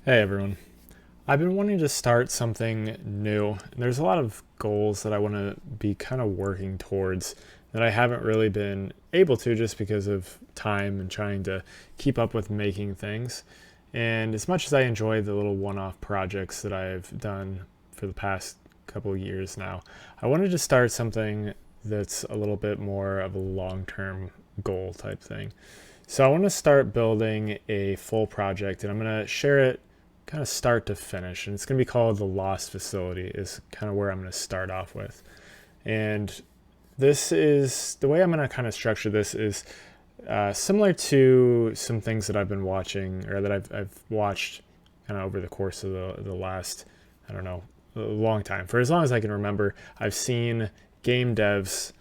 Hey everyone. I've been wanting to start something new, and there's a lot of goals that I want to be kind of working towards that I haven't really been able to just because of time and trying to keep up with making things. And as much as I enjoy the little one off projects that I've done for the past couple of years now, I wanted to start something that's a little bit more of a long term goal type thing. So I want to start building a full project, and I'm going to share it kind of start to finish, and it's going to be called the Lost Facility is kind of where I'm going to start off with. And this is the way I'm going to kind of structure this is similar to some things that I've been watching or that I've watched kind of over the course of the last, I don't know, a long time. For as long as I can remember, I've seen game devs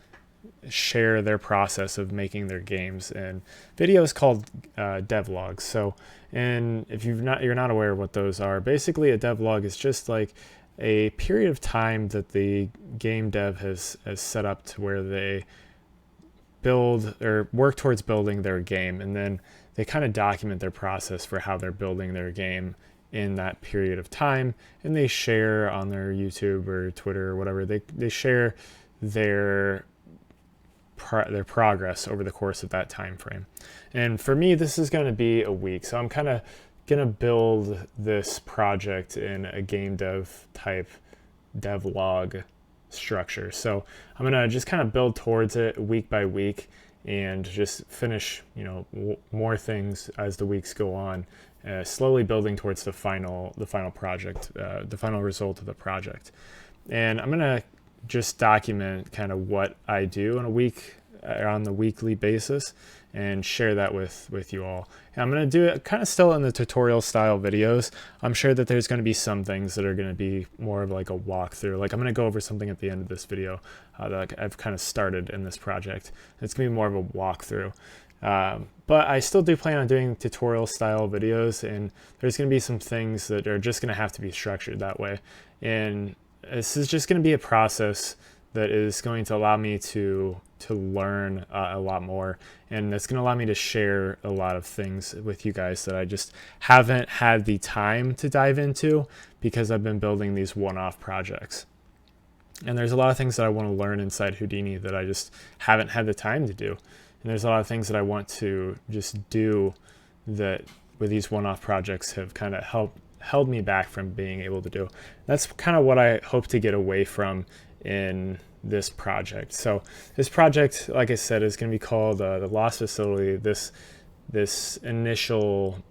share their process of making their games in videos called devlogs. So, and if you're not aware of what those are, basically a devlog is just like a period of time that the game dev has set up to where they build or work towards building their game, and then they kind of document their process for how they're building their game in that period of time, and they share on their YouTube or Twitter or whatever. They share their their progress over the course of that time frame. And for me, this is going to be a week. So I'm kind of going to build this project in a game dev type devlog structure. So I'm going to just kind of build towards it week by week and just finish, more things as the weeks go on, slowly building towards the final project, the final result of the project. And I'm going to just document kind of what I do on a week on the weekly basis and share that with you all. And I'm going to do it kind of still in the tutorial style videos. I'm sure that there's going to be some things that are going to be more of like a walkthrough. Like I'm going to go over something at the end of this video that I've kind of started in this project. It's going to be more of a walkthrough. But I still do plan on doing tutorial style videos, and there's going to be some things that are just going to have to be structured that way. And this is just going to be a process that is going to allow me to learn a lot more, and it's going to allow me to share a lot of things with you guys that I just haven't had the time to dive into because I've been building these one-off projects. And there's a lot of things that I want to learn inside Houdini that I just haven't had the time to do. And there's a lot of things that I want to just do that with these one-off projects have kind of held me back from being able to do. That's kind of what I hope to get away from in this project. So this project, like I said, is going to be called the Lost Facility. This initial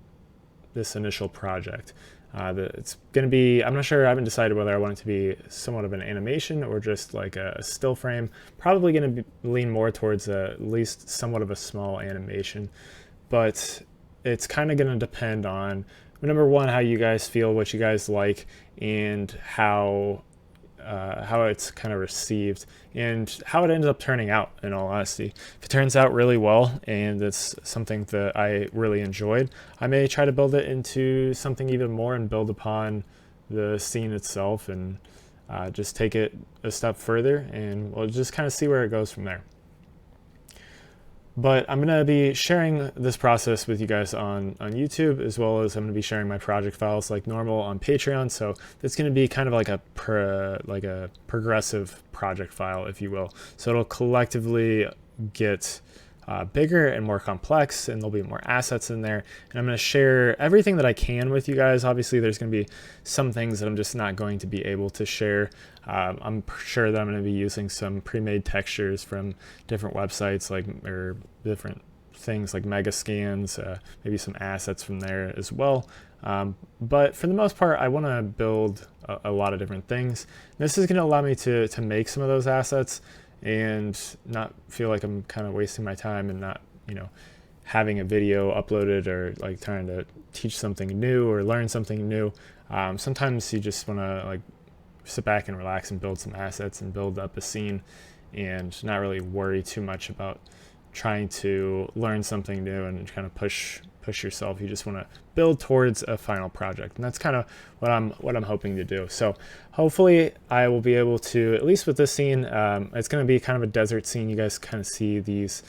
project. It's going to be, I'm not sure, I haven't decided whether I want it to be somewhat of an animation or just like a still frame. Probably going to lean more towards at least somewhat of a small animation, but it's kind of going to depend on, number one, how you guys feel, what you guys like, and how it's kind of received and how it ends up turning out, in all honesty. If it turns out really well and it's something that I really enjoyed, I may try to build it into something even more and build upon the scene itself and just take it a step further, and we'll just kind of see where it goes from there. But I'm going to be sharing this process with you guys on YouTube, as well as I'm going to be sharing my project files like normal on Patreon. So it's going to be kind of like a progressive project file, if you will. So it'll collectively get bigger and more complex, and there'll be more assets in there. And I'm going to share everything that I can with you guys. Obviously, there's going to be some things that I'm just not going to be able to share. I'm sure that I'm going to be using some pre-made textures from different websites, or different things like Megascans, maybe some assets from there as well. But for the most part, I want to build a lot of different things. This is going to allow me to make some of those assets and not feel like I'm kind of wasting my time and not, having a video uploaded or like trying to teach something new or learn something new. Sometimes you just want to like sit back and relax and build some assets and build up a scene and not really worry too much about trying to learn something new and kind of push yourself. You just want to build towards a final project, and that's kind of what I'm hoping to do. So hopefully I will be able to, at least with this scene, it's going to be kind of a desert scene. You guys kind of see these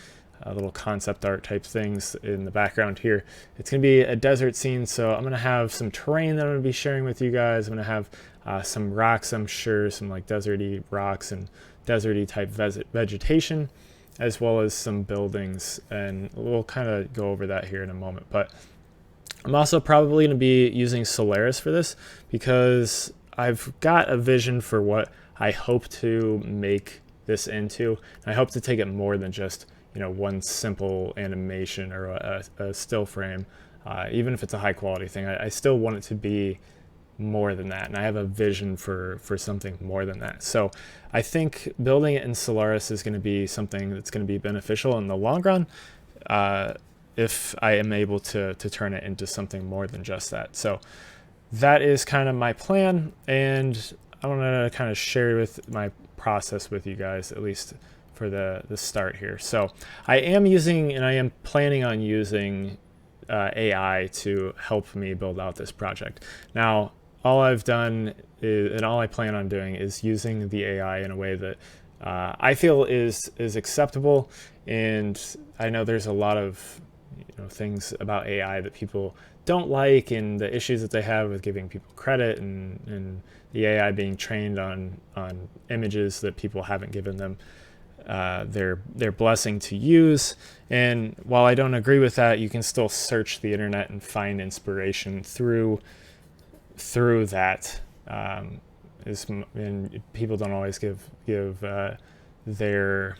little concept art type things in the background here. It's going to be a desert scene, so I'm going to have some terrain that I'm going to be sharing with you guys. I'm going to have some rocks, I'm sure, some like deserty rocks and deserty type vegetation, as well as some buildings, and we'll kind of go over that here in a moment. But I'm also probably going to be using Solaris for this because I've got a vision for what I hope to make this into. I hope to take it more than just one simple animation or a still frame, even if it's a high quality thing. I still want it to be more than that, and I have a vision for something more than that. So I think building it in Solaris is going to be something that's going to be beneficial in the long run, if I am able to turn it into something more than just that. So that is kind of my plan, and I want to kind of share with my process with you guys, at least for the start here. So I am using, and I am planning on using AI to help me build out this project. Now, all I've done is, and all I plan on doing is using the AI in a way that I feel is acceptable. And I know there's a lot of things about AI that people don't like, and the issues that they have with giving people credit, and the AI being trained on images that people haven't given them their blessing to use. And while I don't agree with that, you can still search the internet and find inspiration through that. And people don't always give their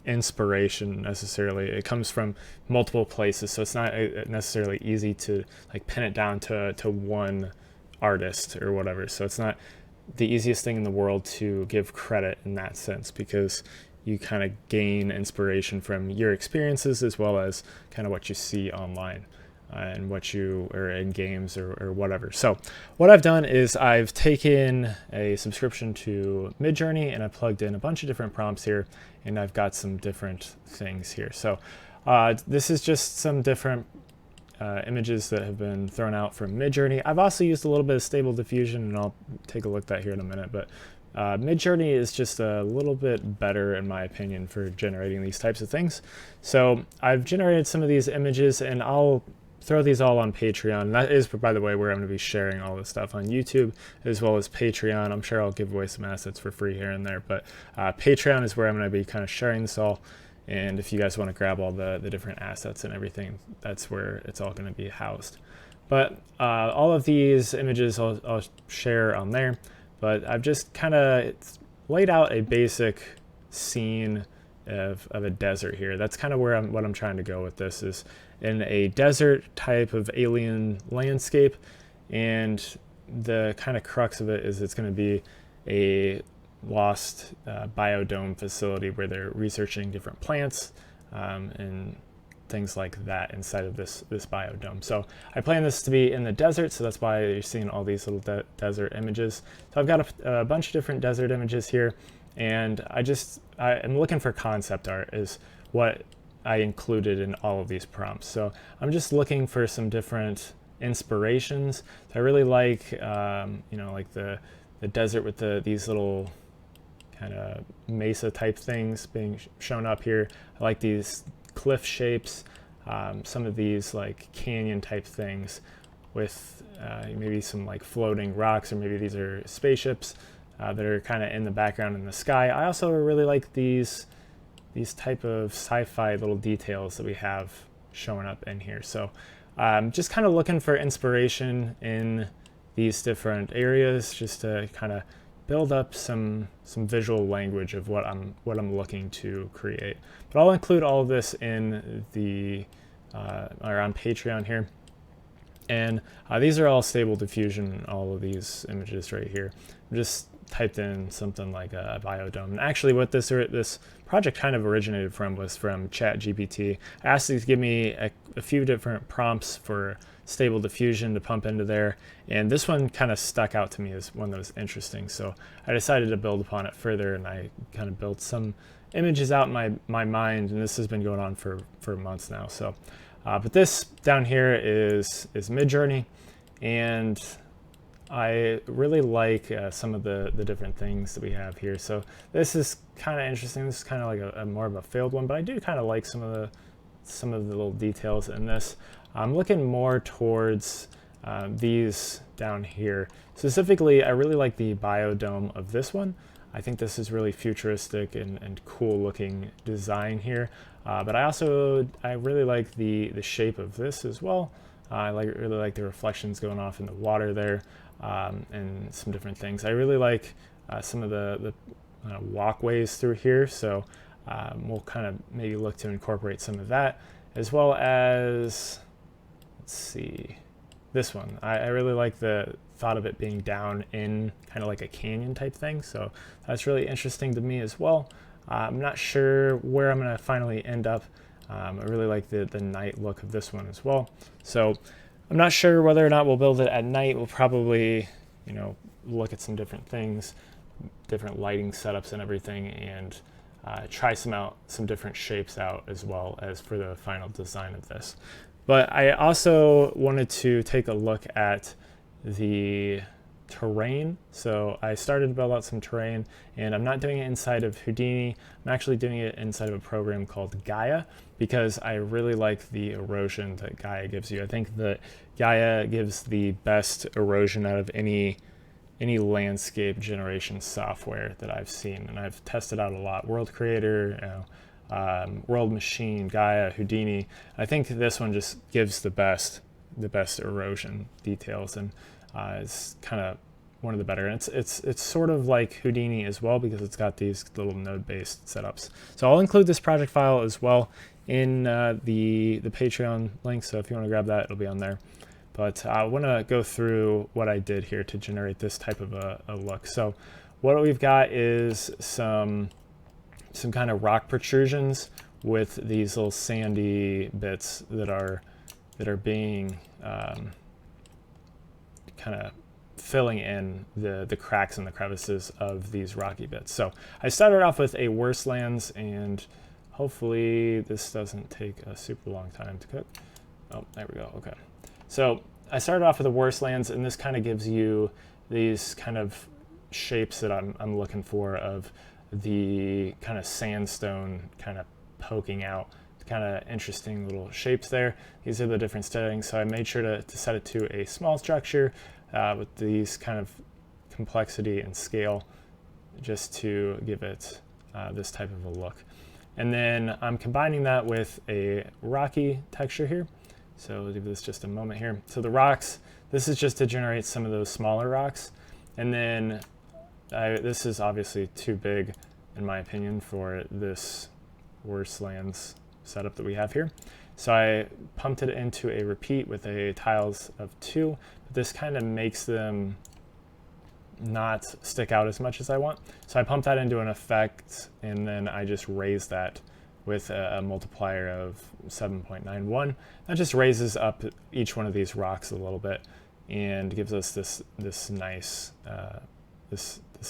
inspiration necessarily. It comes from multiple places, so it's not necessarily easy to like pin it down to one artist or whatever. So it's not the easiest thing in the world to give credit in that sense, because you kind of gain inspiration from your experiences as well as kind of what you see online and what you are in games or whatever. So what I've done is I've taken a subscription to Midjourney, and I plugged in a bunch of different prompts here, and I've got some different things here. So this is just some different images that have been thrown out from Midjourney. I've also used a little bit of Stable Diffusion, and I'll take a look at that here in a minute. But Midjourney is just a little bit better, in my opinion, for generating these types of things. So I've generated some of these images, and I'll throw these all on Patreon. And that is, by the way, where I'm going to be sharing all this stuff on YouTube as well as Patreon. I'm sure I'll give away some assets for free here and there, but Patreon is where I'm going to be kind of sharing this all. And if you guys want to grab all the different assets and everything, that's where it's all going to be housed. But all of these images I'll share on there. But I've just kind of laid out a basic scene of a desert here. That's kind of what I'm trying to go with this, is in a desert type of alien landscape. And the kind of crux of it is it's going to be a lost biodome facility where they're researching different plants and things like that inside of this biodome. So I plan this to be in the desert, so that's why you're seeing all these little desert images. So I've got a bunch of different desert images here, and I'm looking for concept art is what I included in all of these prompts. So I'm just looking for some different inspirations. I really like like the desert with these little kind of mesa type things being shown up here. I like these cliff shapes, some of these like canyon type things with maybe some like floating rocks, or maybe these are spaceships that are kind of in the background in the sky. I also really like these type of sci-fi little details that we have showing up in here. So just kind of looking for inspiration in these different areas, just to kind of build up some visual language of what I'm looking to create. But I'll include all of this in or on Patreon here. And these are all Stable Diffusion, all of these images right here. I'm just typed in something like a biodome. And actually what this project kind of originated from was from ChatGPT. I asked it to give me a few different prompts for Stable Diffusion to pump into there, and this one kind of stuck out to me as one that was interesting. So I decided to build upon it further, and I kind of built some images out in my mind, and this has been going on for months now. So but this down here is Midjourney, and I really like some of the different things that we have here. So this is kind of interesting. This is kind of like a more of a failed one, but I do kind of like some of the little details in this. I'm looking more towards these down here. Specifically, I really like the biodome of this one. I think this is really futuristic and cool looking design here. But I really like the shape of this as well. Really like the reflections going off in the water there, and some different things. I really like some of the walkways through here. So we'll kind of maybe look to incorporate some of that, as well as, let's see, this one. I really like the thought of it being down in kind of like a canyon type thing. So that's really interesting to me as well. I'm not sure where I'm going to finally end up. I really like the night look of this one as well. So I'm not sure whether or not we'll build it at night. We'll probably, look at some different things, different lighting setups and everything, and try some different shapes out as well as for the final design of this. But I also wanted to take a look at the terrain. So I started to build out some terrain, and I'm not doing it inside of Houdini. I'm actually doing it inside of a program called Gaia, because I really like the erosion that Gaia gives you. I think that Gaia gives the best erosion out of any landscape generation software that I've seen, and I've tested out a lot. World Creator, World Machine, Gaia, Houdini. I think this one just gives the best erosion details, and it's kind of one of the better. And it's sort of like Houdini as well, because it's got these little node-based setups. So I'll include this project file as well in the Patreon link. So if you want to grab that, it'll be on there. But I want to go through what I did here to generate this type of a look. So what we've got is some kind of rock protrusions with these little sandy bits that are being kind of filling in the cracks and the crevices of these rocky bits. So I started off with a worse lands, and hopefully this doesn't take a super long time to cook. Oh, there we go. Okay. So I started off with a worse lands, and this kind of gives you these kind of shapes that I'm looking for, of the kind of sandstone kind of poking out. Kind of interesting little shapes there. These are the different settings. So I made sure to set it to a small structure with these kind of complexity and scale, just to give it this type of a look. And then I'm combining that with a rocky texture here. So we'll give this just a moment here. So the rocks, this is just to generate some of those smaller rocks. And then this is obviously too big, in my opinion, for this worse lands setup that we have here. So I pumped it into a repeat with a tiles of 2, but this kind of makes them not stick out as much as I want. So I pumped that into an effect, and then I just raised that with a multiplier of 7.91. That just raises up each one of these rocks a little bit and gives us this nice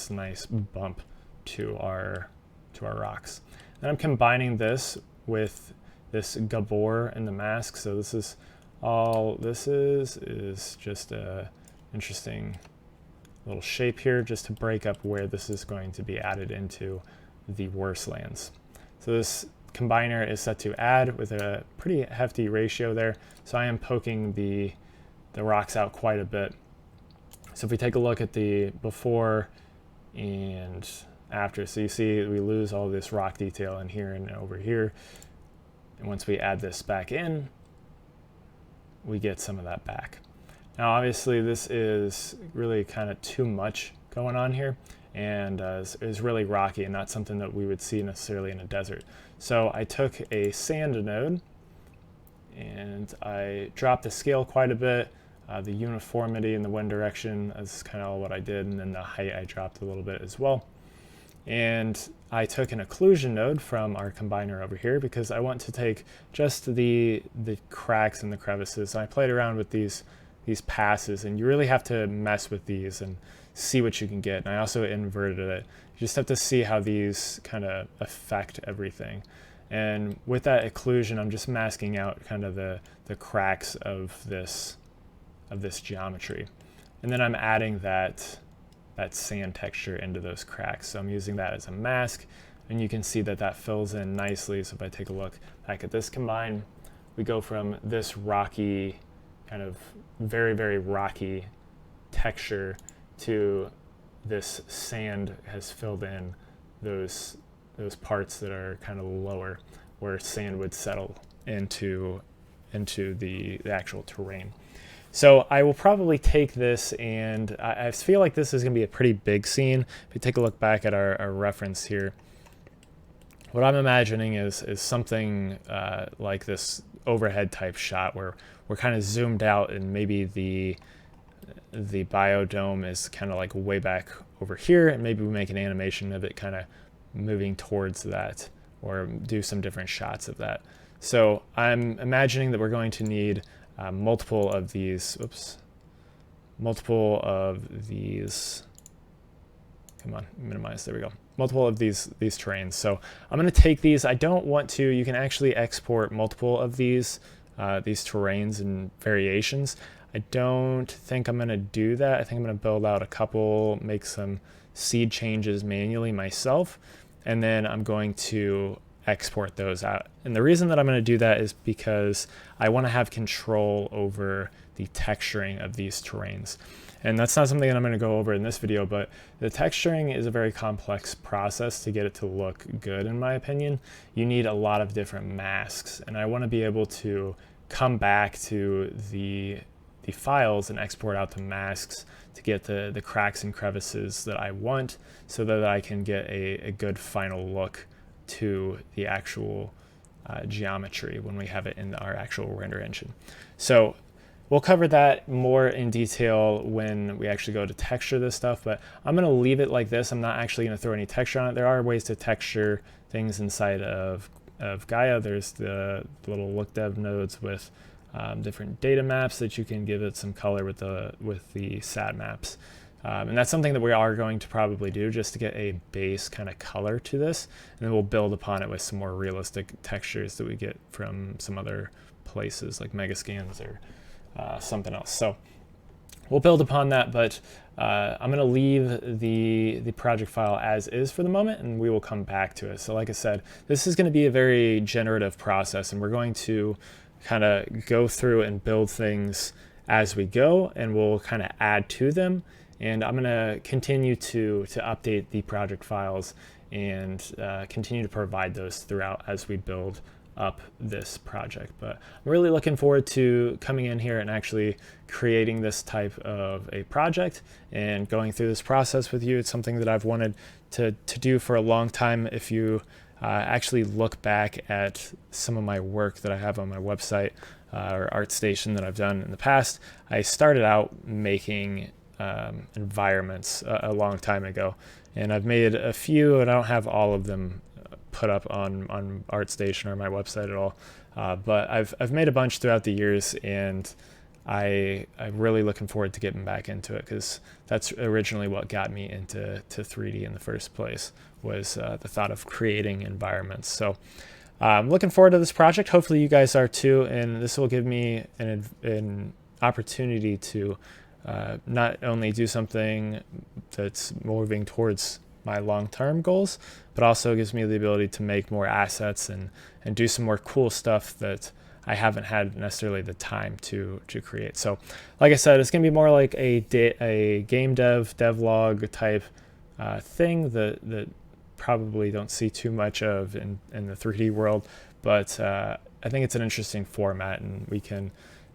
nice bump to our rocks. And I'm combining this with this Gabor and the mask. So this is just a interesting little shape here, just to break up where this is going to be added into the worse lands. So this combiner is set to add with a pretty hefty ratio there. So I am poking the rocks out quite a bit. So if we take a look at the before and after, so you see we lose all this rock detail in here and over here. And once we add this back in, we get some of that back. Now obviously this is really kind of too much going on here, and is really rocky and not something that we would see necessarily in a desert. So I took a sand node and I dropped the scale quite a bit, the uniformity in the wind direction is kind of all what I did, and then the height I dropped a little bit as well. And I took an occlusion node from our combiner over here, because I want to take just the cracks and the crevices. And I played around with these passes, and you really have to mess with these and see what you can get. And I also inverted it. You just have to see how these kind of affect everything. And with that occlusion, I'm just masking out kind of the cracks of this geometry. And then I'm adding that sand texture into those cracks. So I'm using that as a mask, and you can see that that fills in nicely. So if I take a look back at this combine, we go from this rocky, kind of very, very rocky texture to this sand has filled in those parts that are kind of lower, where sand would settle into the actual terrain. So I will probably take this, and I feel like this is going to be a pretty big scene. If you take a look back at our reference here, what I'm imagining is something like this overhead type shot where we're kind of zoomed out, and maybe the biodome is kind of like way back over here, and maybe we make an animation of it kind of moving towards that, or do some different shots of that. So I'm imagining that we're going to need multiple of these, come on, minimize, there we go. Multiple of these terrains. So I'm going to take these. I don't want to, you can actually export multiple of these terrains and variations. I don't think I'm going to do that. I think I'm going to build out a couple, make some seed changes manually myself, and then I'm going to export those out. And the reason that I'm going to do that is because I want to have control over the texturing of these terrains. And that's not something that I'm going to go over in this video, but the texturing is a very complex process to get it to look good, in my opinion. You need a lot of different masks, and I want to be able to come back to the files and export out the masks to get the cracks and crevices that I want, so that I can get a good final look to the actual geometry when we have it in our actual render engine. So we'll cover that more in detail when we actually go to texture this stuff, but I'm going to leave it like this. I'm not actually going to throw any texture on it. There are ways to texture things inside of Gaia. There's the little look dev nodes with different data maps that you can give it some color with the SAT maps. And that's something that we are going to probably do, just to get a base kind of color to this, and then we'll build upon it with some more realistic textures that we get from some other places like Megascans or something else. So we'll build upon that, but I'm going to leave the project file as is for the moment, and we will come back to it. So like I said, this is going to be a very generative process, and we're going to kind of go through and build things as we go, and we'll kind of add to them. And I'm going to continue to update the project files and continue to provide those throughout as we build up this project. But I'm really looking forward to coming in here and actually creating this type of a project and going through this process with you. It's something that I've wanted to do for a long time. If you actually look back at some of my work that I have on my website or ArtStation that I've done in the past, I started out making environments a long time ago, and I've made a few, and I don't have all of them put up on ArtStation or my website at all, but I've made a bunch throughout the years, and I'm really looking forward to getting back into it, because that's originally what got me into 3D in the first place, was the thought of creating environments. So I'm looking forward to this project. Hopefully you guys are too, and this will give me an opportunity to not only do something that's moving towards my long-term goals, but also gives me the ability to make more assets and do some more cool stuff that I haven't had necessarily the time to create. So like I said, it's going to be more like a game devlog type thing that probably don't see too much of in the 3D world, but I think it's an interesting format, and we can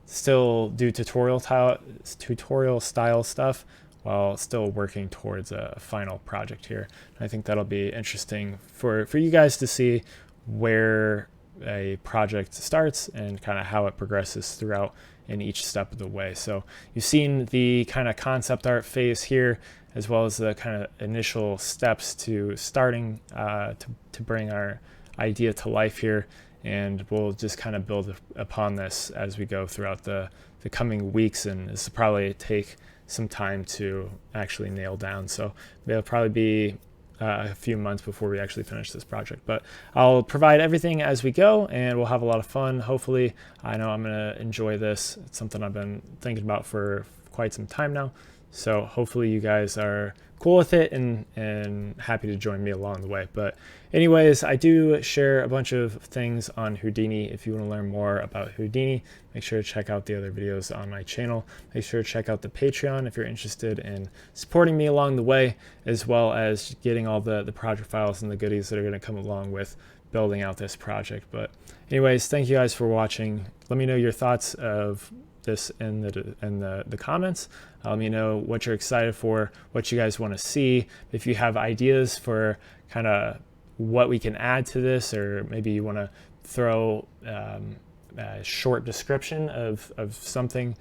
still do tutorial style stuff while still working towards a final project here. And I think that'll be interesting for you guys to see where a project starts and kind of how it progresses throughout in each step of the way. So you've seen the kind of concept art phase here, as well as the kind of initial steps to starting to bring our idea to life here. And we'll just kind of build upon this as we go throughout the coming weeks, and this will probably take some time to actually nail down. So it'll probably be a few months before we actually finish this project. But I'll provide everything as we go, and we'll have a lot of fun. Hopefully, I know I'm going to enjoy this. It's something I've been thinking about for quite some time now. So hopefully you guys are cool with it and happy to join me along the way. But anyways, I do share a bunch of things on Houdini. If you want to learn more about Houdini, make sure to check out the other videos on my channel. Make sure to check out the Patreon if you're interested in supporting me along the way, as well as getting all the project files and the goodies that are going to come along with building out this project. But anyways, thank you guys for watching. Let me know your thoughts of this in the comments. Let me know what you're excited for, what you guys want to see. If you have ideas for kind of what we can add to this, or maybe you want to throw a short description of something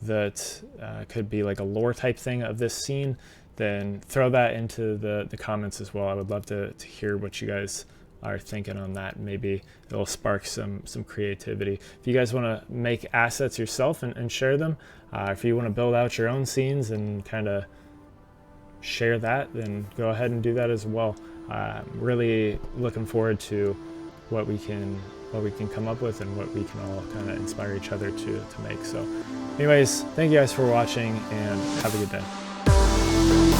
that could be like a lore type thing of this scene, then throw that into the comments as well. I would love to hear what you guys are thinking on that. Maybe it'll spark some creativity. If you guys want to make assets yourself and share them, if you want to build out your own scenes and kind of share that, then go ahead and do that as well. Really looking forward to what we can come up with and what we can all kind of inspire each other to make. So anyways, thank you guys for watching and have a good day.